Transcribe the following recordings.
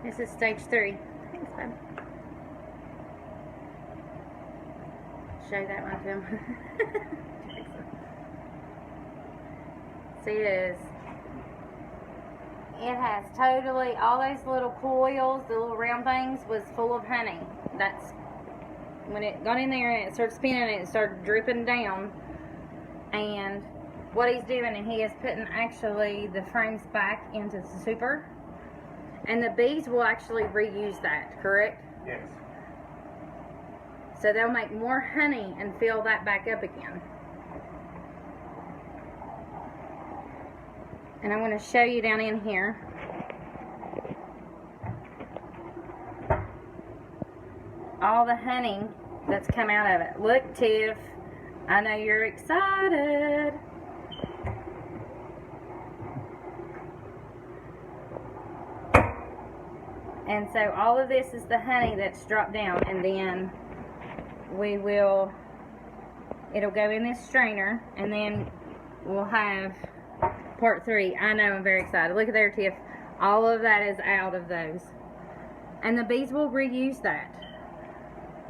This is stage 3. Thanks, babe. Show that one to him. See, it has totally, all those little coils, the little round things, was full of honey. That's when it got in there and it started spinning and it started dripping down. And what he's doing, and he is putting actually the frames back into the super. And the bees will actually reuse that, correct? Yes. So they'll make more honey and fill that back up again. And I'm going to show you down in here. All the honey that's come out of it. Look, Tiff, I know you're excited. And so all of this is the honey that's dropped down, and then it'll go in this strainer, and then we'll have part 3. I know, I'm very excited. Look at there, Tiff. All of that is out of those. And the bees will reuse that.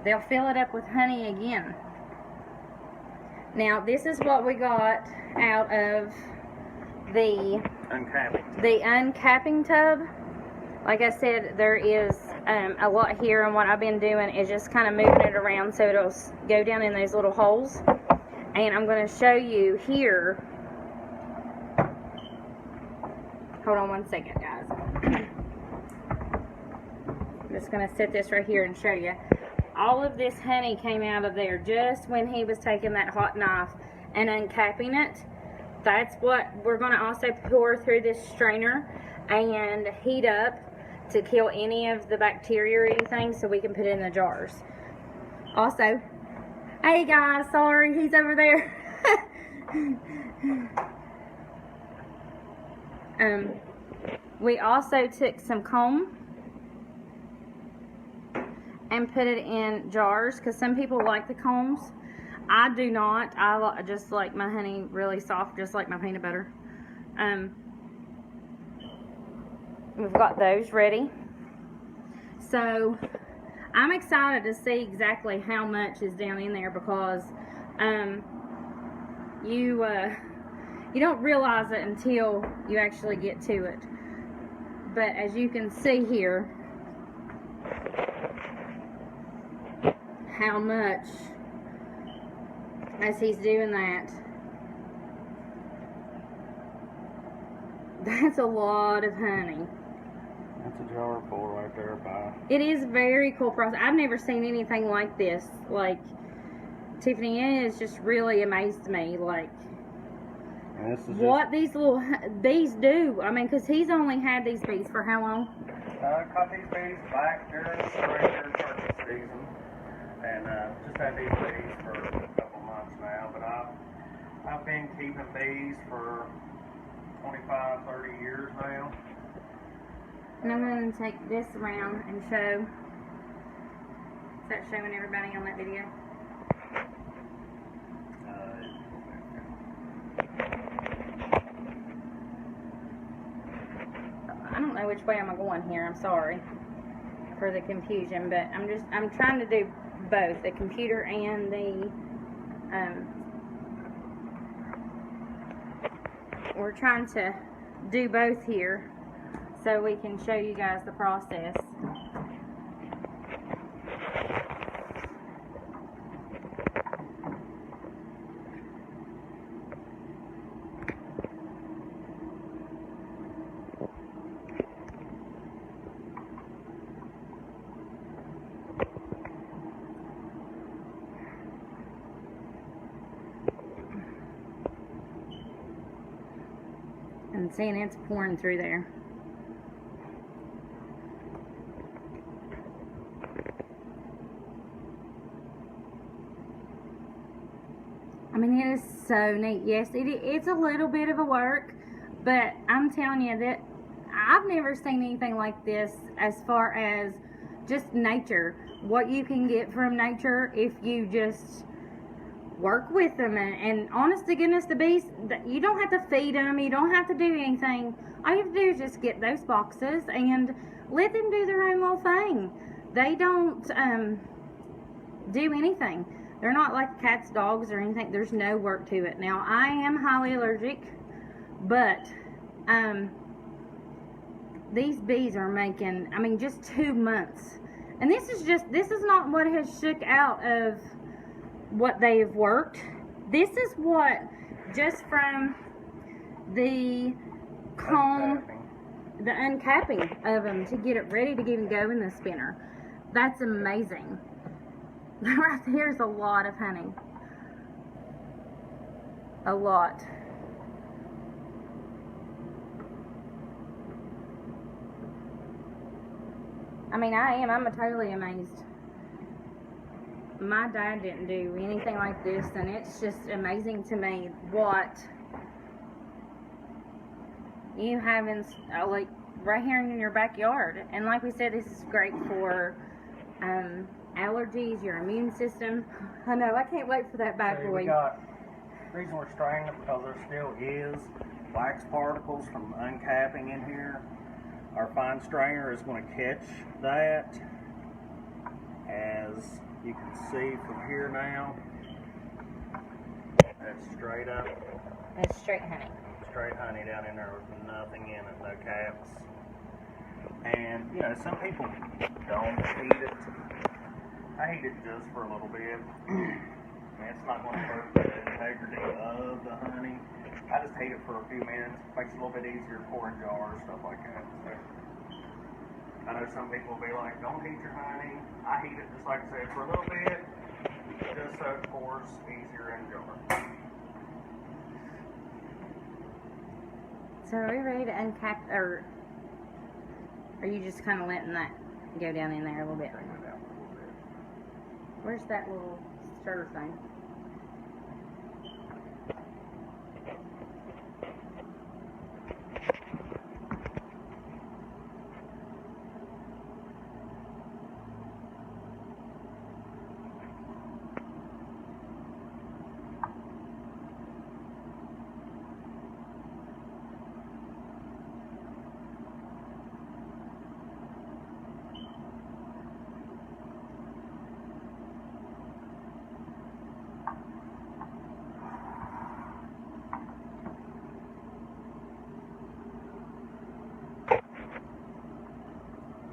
They'll fill it up with honey again. Now, this is what we got out of the uncapping tub. Like I said, there is a lot here, and what I've been doing is just kind of moving it around so it'll go down in those little holes. And I'm going to show you here. Hold on one second, guys. I'm just going to set this right here and show you. All of this honey came out of there just when he was taking that hot knife and uncapping it. That's what we're going to also pour through this strainer and heat up to kill any of the bacteria or anything, so we can put it in the jars. Also, hey guys, sorry, he's over there. We also took some comb and put it in jars, because some people like the combs. I do not. I just like my honey really soft, just like my peanut butter. We've got those ready. So I'm excited to see exactly how much is down in there, because you don't realize it until you actually get to it. But as you can see here, how much, as he's doing that, that's a lot of honey. That's a jar full right there, by. It is very cool process. I've never seen anything like this. Like, Tiffany, it has just really amazed me. Like, And this is what these little bees do. I mean, because he's only had these bees for how long? Caught these bees back during the spring turkey season, and just had these bees for a couple months now. But I've been keeping bees for 25, 30 years now. And I'm going to take this around and show. Is that showing everybody on that video? I don't know which way I'm going here. I'm sorry for the confusion, but I'm trying to do both, the computer and the we're trying to do both here so we can show you guys the process. And seeing it's pouring through there. I mean, it is so neat. Yes, it's a little bit of a work, but I'm telling you that I've never seen anything like this as far as just nature. What you can get from nature if you just work with them. And honest to goodness, the bees, you don't have to feed them. You don't have to do anything. All you have to do is just get those boxes and let them do their own little thing. They don't do anything. They're not like cats, dogs, or anything. There's no work to it. Now, I am highly allergic, but these bees are making, I mean, just 2 months. And this is not what has shook out of what they have worked. This is what, just from the comb, the uncapping of them to get it ready to even go in the spinner. That's amazing. Right there's a lot of honey. A lot. I mean, I'm totally amazed. My dad didn't do anything like this, and it's just amazing to me what you have in, like, right here in your backyard. And like we said, this is great for allergies, your immune system. I know, I can't wait for that bad boy. The reason we're spraying it because there still is wax particles from uncapping in here. Our fine strainer is going to catch that, as you can see from here now. That's straight up. That's straight honey. Straight honey down in there with nothing in it, no caps. And, you know, some people don't heat it. I heat it just for a little bit. I mean, it's not going to hurt the integrity of the honey. I just heat it for a few minutes. Makes it a little bit easier to pour in jars, stuff like that. So, I know some people will be like, don't heat your honey. I heat it, just like I said, for a little bit, just so it pours easier in jars. So are we ready to uncap, or are you just kind of letting that go down in there a little bit? Where's that little stir thing?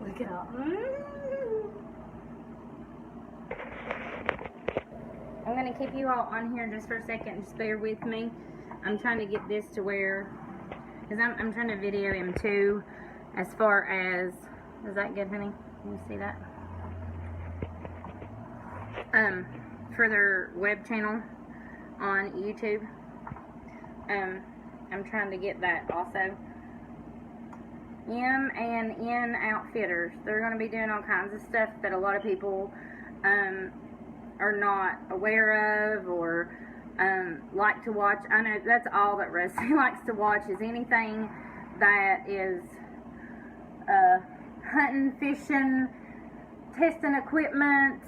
Look it up. I'm going to keep you all on here just for a second. Just bear with me. I'm trying to get this to where, because I'm trying to video him too, as far as, is that good, honey? Can you see that? For their web channel on YouTube. I'm trying to get that also. M and N Outfitters. They're going to be doing all kinds of stuff that a lot of people are not aware of or like to watch. I know that's all that Rusty likes to watch, is anything that is hunting, fishing, testing equipment,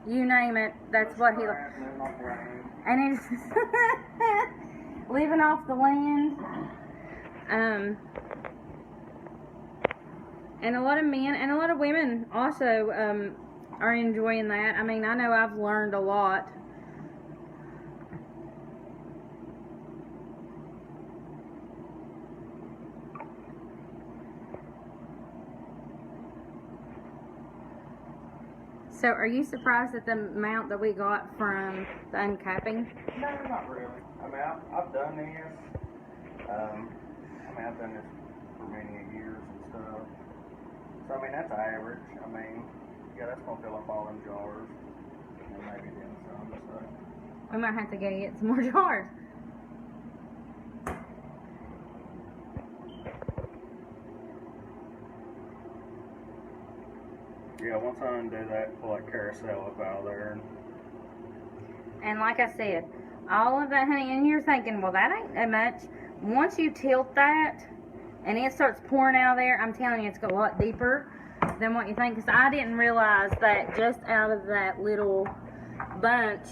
you name it. That's what he likes. And it's living off the land. And a lot of men and a lot of women also are enjoying that. I mean, I know I've learned a lot. So, are you surprised at the amount that we got from the uncapping? No, not really. I mean, I've done this. I've done this for many years and stuff. So, I mean, that's average. I mean, yeah, that's going to fill up all them jars. And maybe then some, so. We might have to go get some more jars. Yeah, once I undo that, pull that carousel up out of there. And like I said, all of that honey, and you're thinking, well, that ain't that much. Once you tilt that, and it starts pouring out of there, I'm telling you, it's a lot deeper than what you think. Because I didn't realize that just out of that little bunch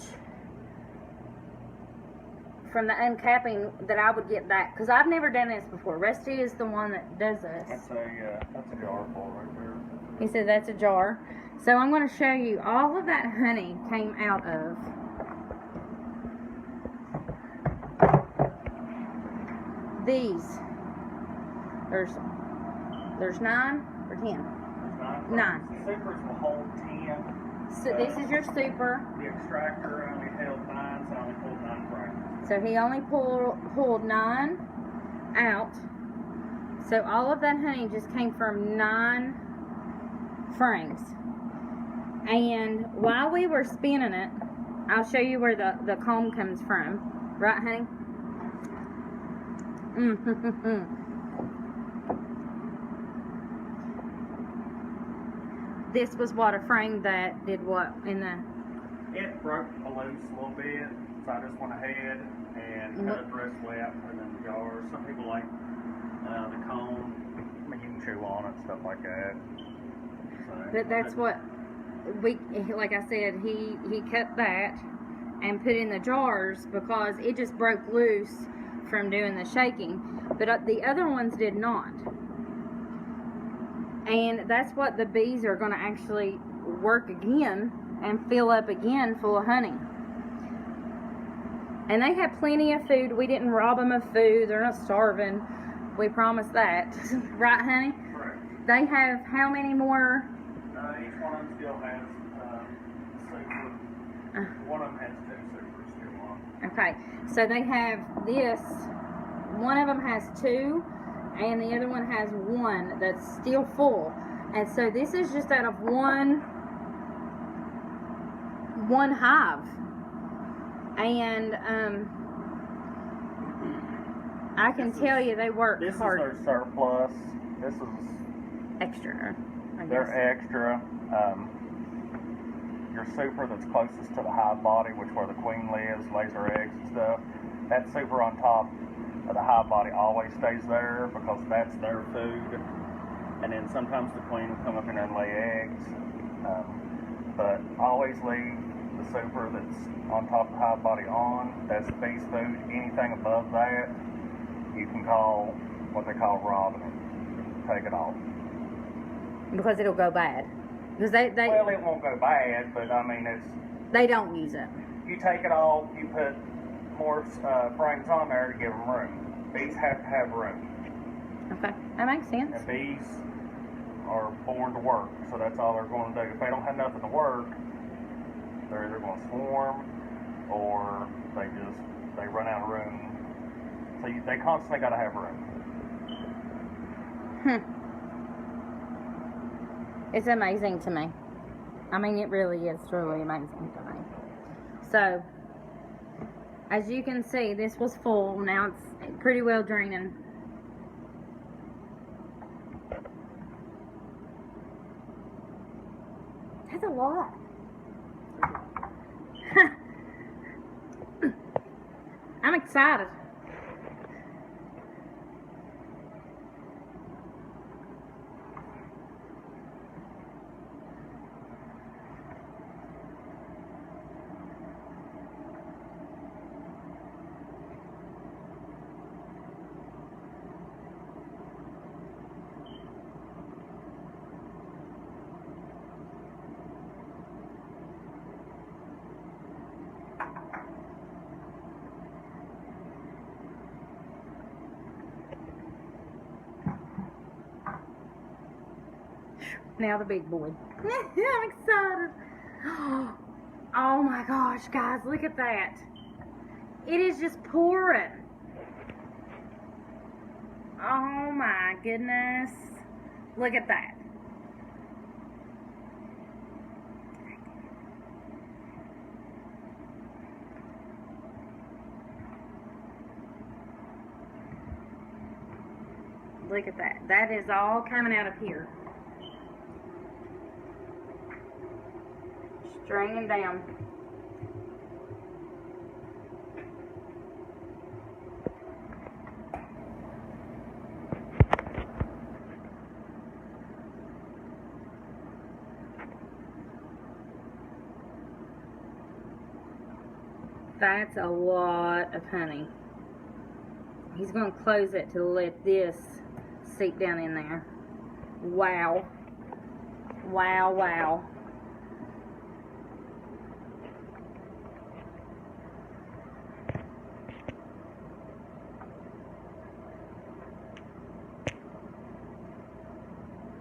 from the uncapping that I would get that, because I've never done this before. Rusty is the one that does this. That's a jar full right there. He said that's a jar. So I'm going to show you all of that honey came out of these. There's 9 or 10. There's 9. 9. The supers will hold 10. So this is your super. The extractor only held 9, so I only pulled 9 frames. So he only pulled 9 out. So all of that honey just came from 9 frames. And while we were spinning it, I'll show you where the comb comes from. Right, honey? This was what, a frame that did what in the... It broke a loose a little bit, so I just went ahead and cut the rest away out and put it in the jars. Some people like the comb. I mean, you can chew on it, stuff like that. So, But that's what we, like I said, he cut that and put in the jars because it just broke loose from doing the shaking. But the other ones did not. And that's what the bees are going to actually work again and fill up again full of honey. And they have plenty of food. We didn't rob them of food. They're not starving. We promise that. Right, honey? correct. They have how many more? Each one of them still has super. One of them has 2 supers still on. Okay, so they have this. One of them has 2, and the other one has 1 that's still full. And so this is just out of one hive. And I can tell you they work This hard. is their surplus. This is Extra, I guess. their extra. Your super that's closest to the hive body, which where the queen lives, lays her eggs and stuff, that super on top of the hive body always stays there because that's their food. And then sometimes the queen will come up in there and lay eggs. But always leave the super that's on top of the hive body on. That's bee's food. Anything above that, you can call what they call robbing it. Take it off. Because it'll go bad. Because they Well, it won't go bad, but I mean, they don't use it. you take it off, you put more frames on there to give them room. Bees have to have room. Okay, that makes sense. And bees are born to work, so that's all they're going to do. If they don't have nothing to work, they're either going to swarm or they run out of room. So they constantly got to have room. It's amazing to me. I mean, it really is truly amazing to me. So, as you can see, this was full. Now it's pretty well draining. That's a lot. I'm excited. Now the big boy. I'm excited. Oh my gosh, guys, look at that. It is just pouring. Oh my goodness. Look at that. Look at that. That is all coming out of here. Draining down. That's a lot of honey. He's going to close it to let this seep down in there. Wow. Wow, wow.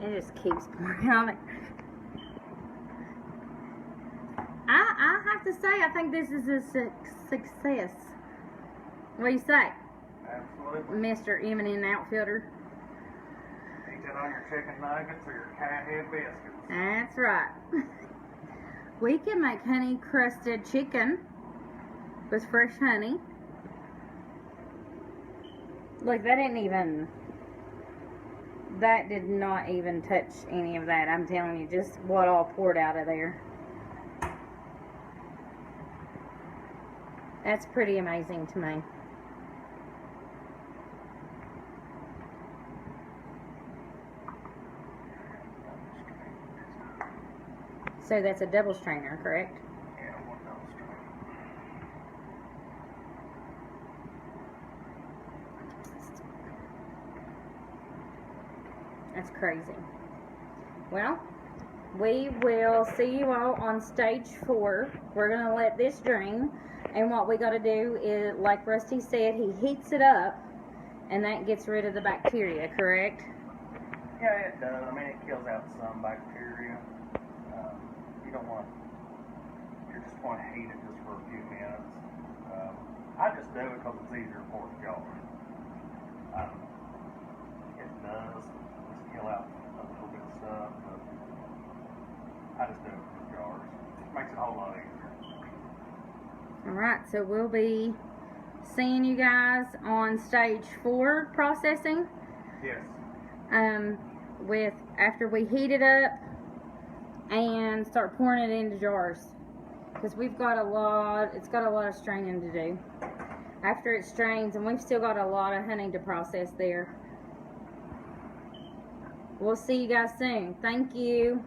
It just keeps pouring out. I have to say, I think this is a success. What do you say, Absolutely. Mr. M&N Outfielder? Eat that on your chicken nuggets or your cat head biscuits. That's right. We can make honey crusted chicken with fresh honey. Look, that did not even touch any of that. I'm telling you, just what all poured out of there. That's pretty amazing to me. So that's a double strainer, correct? Yeah, one double strainer. That's crazy. Well, we will see you all on stage 4. We're going to let this drain. And what we got to do is, like Rusty said, he heats it up. And that gets rid of the bacteria, correct? Yeah, it does. I mean, it kills out some bacteria. You don't want, you just want to heat it just for a few minutes. I just do it because it's easier for the jar. It does just kill out a little bit of stuff, but I just do it for the jars. It makes it a whole lot easier. Alright, so we'll be seeing you guys on stage 4 processing. Yes. After we heat it up and start pouring it into jars, because it's got a lot of straining to do after it strains, and we've still got a lot of honey to process there. We'll see you guys soon. Thank you.